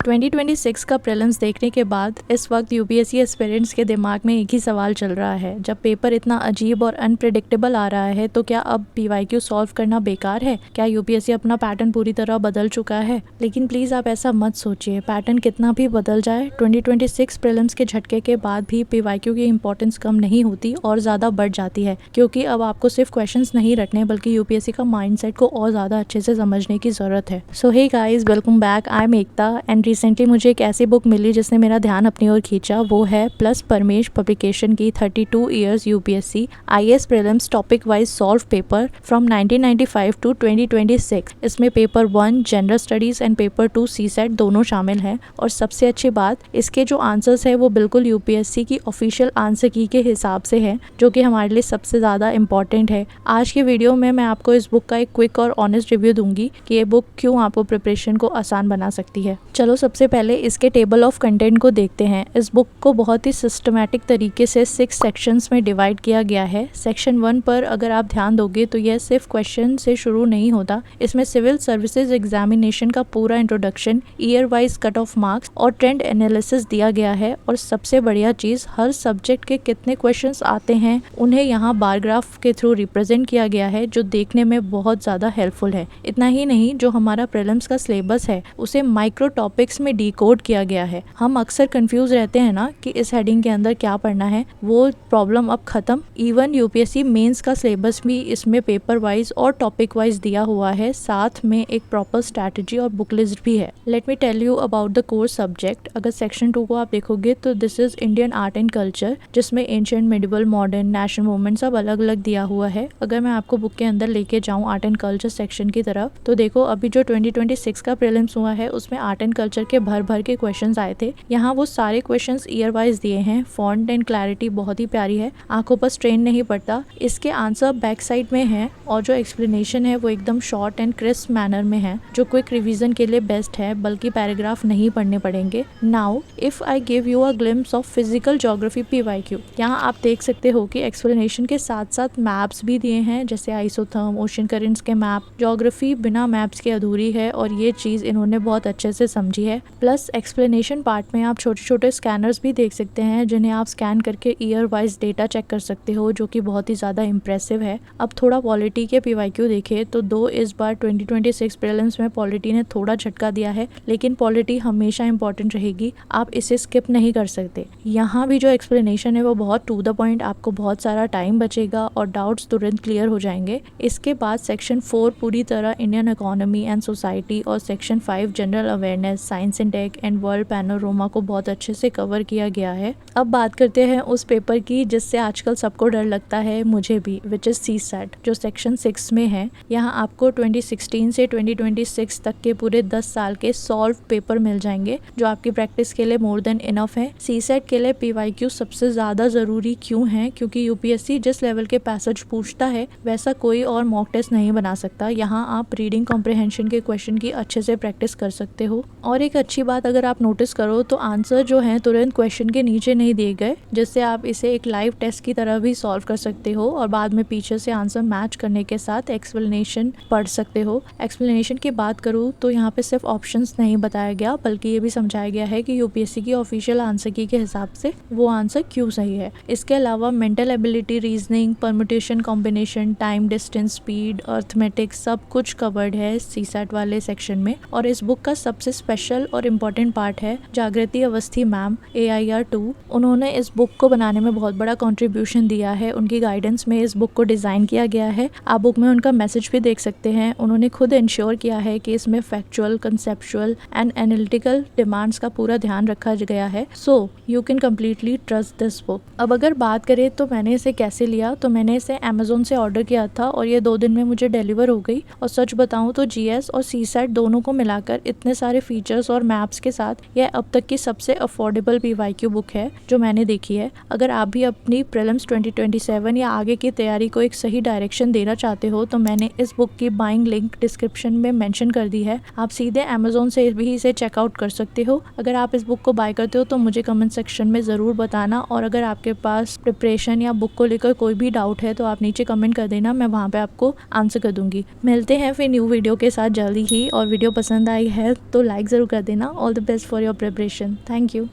2026 का प्रीलिम्स देखने के बाद इस वक्त यूपीएससी एस्पिरेंट्स के दिमाग में एक ही सवाल चल रहा है। जब पेपर इतना अजीब और अनप्रेडिक्टेबल आ रहा है तो क्या अब पीवाईक्यू सॉल्व करना बेकार है? क्या यूपीएससी अपना पैटर्न पूरी तरह बदल चुका है? लेकिन प्लीज़ आप ऐसा मत सोचिए, पैटर्न कितना भी बदल जाए 2026 प्रीलिम्स के झटके के बाद भी पीवाईक्यू की इंपॉर्टेंस कम नहीं होती और ज़्यादा बढ़ जाती है, क्योंकि अब आपको सिर्फ क्वेश्चंस नहीं रटने बल्कि यूपीएससी का माइंडसेट को और ज़्यादा अच्छे से समझने की ज़रूरत है। So hey guys, welcome back. I am Ekta and recently मुझे एक ऐसी बुक मिली जिसने मेरा ध्यान अपनी ओर खींचा। वो है प्लस परमेश पब्लिकेशन की 32 years UPSC IAS prelims topic wise solve paper from 1995 to 2026। इसमें paper 1 general studies and paper 2 CSAT दोनों शामिल हैं। और सबसे अच्छी बात, इसके जो आंसर्स है वो बिल्कुल यूपीएससी की ऑफिशियल आंसर की के हिसाब से है, जो कि हमारे लिए सबसे ज़्यादा इंपॉर्टेंट है। आज की वीडियो में मैं आपको इस बुक का एक क्विक और ऑनेस्ट रिव्यू दूंगी कि ये बुक क्यों आपको प्रिपरेशन को आसान बना सकती है। चलो सबसे पहले इसके टेबल ऑफ कंटेंट को देखते हैं। इस बुक को बहुत ही सिस्टमैटिक तरीके से 6 सेक्शंस में डिवाइड किया गया है। सेक्शन 1 पर अगर आप ध्यान दोगे तो यह सिर्फ क्वेश्चन से शुरू नहीं होता। इसमें सिविल सर्विसेज एग्जामिनेशन का पूरा introduction, year wise cut off marks और ट्रेंड एनालिसिस दिया गया है। और सबसे बढ़िया चीज़, हर सब्जेक्ट के कितने क्वेश्चंस आते हैं उन्हें यहाँ बार ग्राफ के थ्रू रिप्रेजेंट किया गया है, जो देखने में बहुत ज़्यादा हेल्पफुल है। इतना ही नहीं, जो हमारा प्रीलिम्स का सिलेबस है उसे माइक्रो टॉपिक्स में डिकोड किया गया है। हम अक्सर कंफ्यूज रहते हैं ना कि इस हेडिंग के अंदर क्या पढ़ना है, वो प्रॉब्लम अब खत्म। इवन यूपीएससी मेंस का सिलेबस भी इसमें पेपर वाइज और टॉपिक वाइज दिया हुआ है, साथ में एक प्रॉपर स्ट्रैटेजी और बुक लिस्ट भी है। Let me tell you about the core subject. अगर सेक्शन 2 को आप देखोगे तो this is Indian art and culture, जिसमें ancient, medieval, modern, national movement सब अलग अलग दिया हुआ है। अगर मैं आपको बुक के अंदर लेके जाऊँ आर्ट एंड कल्चर सेक्शन की तरफ, तो देखो अभी जो 2026 का प्रीलिम्स हुआ है उसमें आर्ट एंड कल्चर के भर भर के क्वेश्चंस आए थे। यहाँ वो सारे क्वेश्चंस ईयर वाइज दिए हैं। फॉन्ट एंड क्लैरिटी बहुत ही प्यारी है, आंखों पर स्ट्रेन नहीं पड़ता। इसके आंसर बैक साइड में है और जो एक्सप्लेनेशन है वो एकदम शॉर्ट एंड क्रिस्प मैनर में है, जो क्विक रिवीजन के लिए बेस्ट है, बल्कि पैराग्राफ नहीं पढ़ने पड़ेंगे। Now if I give you a glimpse of physical geography PYQ, यहाँ आप देख सकते हो कि एक्सप्लेनेशन के साथ साथ मैप्स भी दिए हैं, जैसे आइसोथर्म, ओशन करेंट्स के मैप। ज्योग्राफी बिना मैप्स के अधूरी है और ये चीज़ इन्होंने बहुत अच्छे से समझी है। प्लस एक्सप्लेनेशन पार्ट में आप छोटे छोटे स्कैनर्स भी देख सकते हैं, जिन्हें आप स्कैन करके ईयर वाइज डेटा चेक कर सकते हो, जो कि बहुत ही ज़्यादा इंप्रेसिव है। अब थोड़ा पॉलिटी के पीवाईक्यू देखे तो दो इस बार 2026 प्रीलिम्स में पॉलिटी ने थोड़ा झटका दिया है, लेकिन पॉलिटी हमेशा इंपॉर्टेंट रहेगी, आप इसे स्किप नहीं कर सकते। यहाँ भी जो एक्सप्लेनेशन है वो बहुत टू द पॉइंट, आपको बहुत सारा टाइम बचेगा और डाउट्स तुरंत क्लियर हो जाएंगे। इसके बाद सेक्शन 4 पूरी तरह इंडियन इकोनॉमी एंड सोसाइटी और section 5 general awareness, science and tech and world panorama को बहुत अच्छे से कवर किया गया है। अब बात करते हैं उस पेपर की जिससे आजकल सबको डर लगता है, मुझे भी, विच इज सीसेट, जो सेक्शन 6 में है। यहाँ आपको 2016 से 2026 तक के पूरे 10 साल के सॉल्व पेपर मिल जाएंगे, जो आपकी प्रैक्टिस के लिए मोर देन इनफ है। सीसेट के लिए पीवाईक्यू सबसे ज़्यादा ज़रूरी क्यों है? क्योंकि यूपीएससी जिस लेवल के पैसेज पूछता है वैसा कोई और मॉक टेस्ट नहीं बना सकता। यहाँ आप रीडिंग कॉम्प्रिहेंशन के क्वेश्चन की अच्छे से प्रैक्टिस कर सकते हो। और एक अच्छी बात अगर आप नोटिस करो तो आंसर जो है तुरंत क्वेश्चन के नीचे नहीं दिए गए, जिससे आप इसे एक लाइव टेस्ट की तरह भी सॉल्व कर सकते हो और बाद में पीछे से आंसर मैच करने के साथ एक्सप्लेनेशन पढ़ सकते हो। एक्सप्लेनेशन की बात करूँ तो यहाँ पे सिर्फ ऑप्शंस नहीं बताया गया, बल्कि ये भी समझाया गया है कि यूपीएससी की ऑफिशियल आंसर की के हिसाब से वो आंसर क्यों सही है। इसके अलावा mental ability, reasoning, permutation, combination, time, distance, speed, arithmetics सब कुछ कवर्ड है सीसेट वाले सेक्शन में। और इस बुक का सबसे स्पेशल और इम्पोर्टेंट पार्ट है जागृति अवस्थी मैम, AIR 2। उन्होंने इस बुक को बनाने में बहुत बड़ा कंट्रीब्यूशन दिया है। उनकी गाइडेंस में इस बुक को डिज़ाइन किया गया है। आप बुक में उनका मैसेज भी देख सकते हैं। उन्होंने खुद इंश्योर किया है कि इसमें factual, conceptual and analytical demands का पूरा ध्यान रखा गया है। So you can completely trust this book. अब अगर बात करें तो मैंने इसे कैसे लिया, तो मैंने इसे अमेजोन से ऑर्डर किया था और ये 2 दिन में मुझे डिलीवर हो गई। और सच बताऊँ तो GS और सीसेट दोनों को मिलाकर इतने सारे फीचर्स और मैप्स के साथ यह अब तक की सबसे अफोर्डेबल पीवाईक्यू बुक है जो मैंने देखी है। अगर आप भी अपनी प्रीलिम्स 2027 या आगे की तैयारी को एक सही डायरेक्शन देना चाहते हो तो मैंने इस बुक की बाइंग लिंक डिस्क्रिप्शन में मेंशन कर दी है। आप सीधे अमेजोन से भी इसे चेकआउट कर सकते हो। अगर आप इस बुक को बाय करते हो तो मुझे कमेंट सेक्शन में ज़रूर बताना, और अगर आपके पास प्रिपरेशन या बुक को लेकर कोई भी डाउट है तो आप नीचे कमेंट कर देना, मैं वहाँ पे आपको आंसर कर दूंगी। मिलते हैं फिर न्यू वीडियो के साथ जल्दी ही, और वीडियो पसंद आई है तो लाइक ज़रूर कर देना। All the best for your preparation. Thank you.